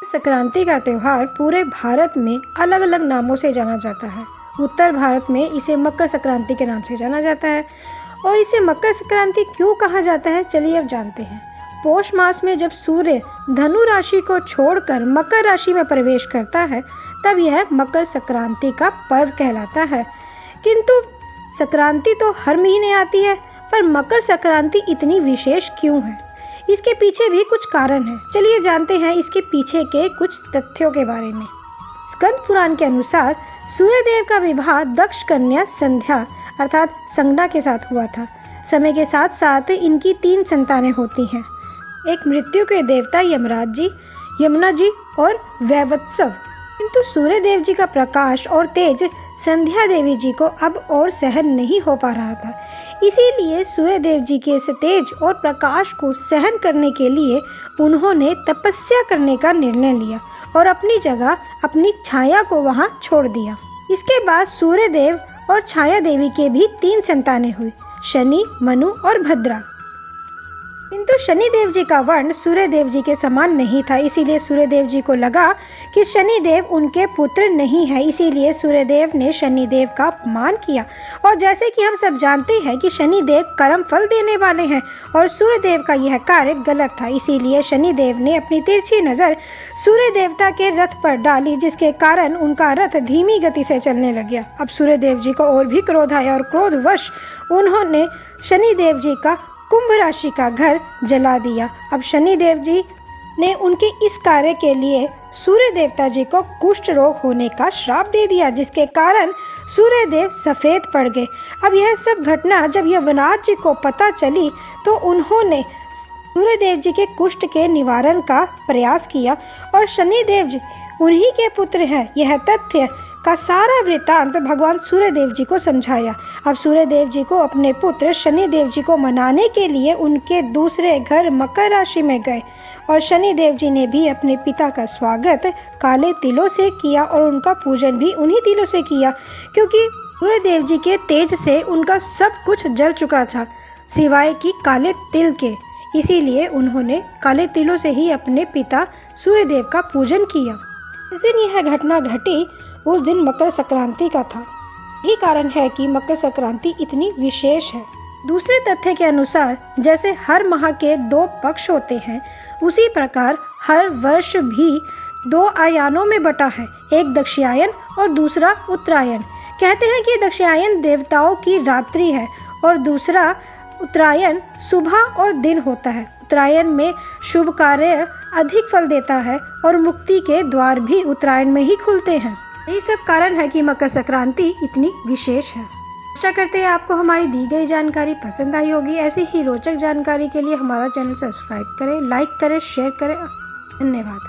संक्रांति का त्यौहार पूरे भारत में अलग अलग नामों से जाना जाता है। उत्तर भारत में इसे मकर संक्रांति के नाम से जाना जाता है। और इसे मकर संक्रांति क्यों कहा जाता है, चलिए अब जानते हैं। पौष मास में जब सूर्य धनु राशि को छोड़कर मकर राशि में प्रवेश करता है तब यह मकर संक्रांति का पर्व कहलाता है। किंतु संक्रांति तो हर महीने आती है, पर मकर संक्रांति इतनी विशेष क्यों है, इसके पीछे भी कुछ कारण है। चलिए जानते हैं इसके पीछे के कुछ तथ्यों के बारे में। स्कंद पुराण के अनुसार सूर्यदेव का विवाह दक्ष कन्या संध्या अर्थात संज्ञा के साथ हुआ था। समय के साथ साथ इनकी 3 संतानें होती हैं। एक मृत्यु के देवता यमराज जी, यमुना जी और वैवत्सव। किंतु सूर्यदेव जी का प्रकाश और तेज संध्या देवी जी को अब और सहन नहीं हो पा रहा था। इसीलिए सूर्यदेव जी के इस तेज और प्रकाश को सहन करने के लिए उन्होंने तपस्या करने का निर्णय लिया और अपनी जगह अपनी छाया को वहां छोड़ दिया। इसके बाद सूर्यदेव और छाया देवी के भी 3 संतानें हुई, शनि, मनु और भद्रा। किंतु शनिदेव जी का वर्ण सूर्यदेव जी के समान नहीं था। इसीलिए सूर्यदेव जी को लगा कि शनिदेव उनके पुत्र नहीं है। इसीलिए सूर्यदेव ने शनिदेव का अपमान किया। और जैसे कि हम सब जानते हैं कि शनिदेव कर्म फल देने वाले हैं और सूर्यदेव का यह कार्य गलत था। इसीलिए शनिदेव ने अपनी तिरछी नज़र सूर्य देवता के रथ पर डाली, जिसके कारण उनका रथ धीमी गति से चलने लग गया। अब सूर्यदेव जी को और भी क्रोध आया और क्रोधवश उन्होंने शनिदेव जी का कुंभ राशि का घर जला दिया। अब शनिदेव जी ने उनके इस कार्य के लिए सूर्य देवता जी को कुष्ठ रोग होने का श्राप दे दिया, जिसके कारण सूर्यदेव सफ़ेद पड़ गए। अब यह सब घटना जब यमराज जी को पता चली तो उन्होंने सूर्यदेव जी के कुष्ठ के निवारण का प्रयास किया और शनिदेव जी उन्हीं के पुत्र हैं। यह तथ्य का सारा वृत्तांत भगवान सूर्यदेव जी को समझाया। अब सूर्यदेव जी को अपने पुत्र शनिदेव जी को मनाने के लिए उनके दूसरे घर मकर राशि में गए और शनिदेव जी ने भी अपने पिता का स्वागत काले तिलों से किया और उनका पूजन भी उन्हीं तिलों से किया, क्योंकि सूर्यदेव जी के तेज से उनका सब कुछ जल चुका था सिवाय कि काले तिल के। इसीलिए उन्होंने काले तिलों से ही अपने पिता सूर्यदेव का पूजन किया। जिस दिन यह घटना घटी उस दिन मकर संक्रांति का था। यही कारण है कि मकर संक्रांति इतनी विशेष है। दूसरे तथ्य के अनुसार जैसे हर माह के 2 पक्ष होते हैं, उसी प्रकार हर वर्ष भी 2 आयानों में बटा है, एक दक्षिणायन और दूसरा उत्तरायण। कहते हैं कि दक्षिणायन देवताओं की रात्रि है और दूसरा उत्तरायण सुबह और दिन होता है। उत्तरायण में शुभ कार्य अधिक फल देता है और मुक्ति के द्वार भी उत्तरायण में ही खुलते हैं। यही सब कारण है कि मकर संक्रांति इतनी विशेष है। आशा करते हैं आपको हमारी दी गई जानकारी पसंद आई होगी। ऐसी ही रोचक जानकारी के लिए हमारा चैनल सब्सक्राइब करें, लाइक करें, शेयर करें। धन्यवाद।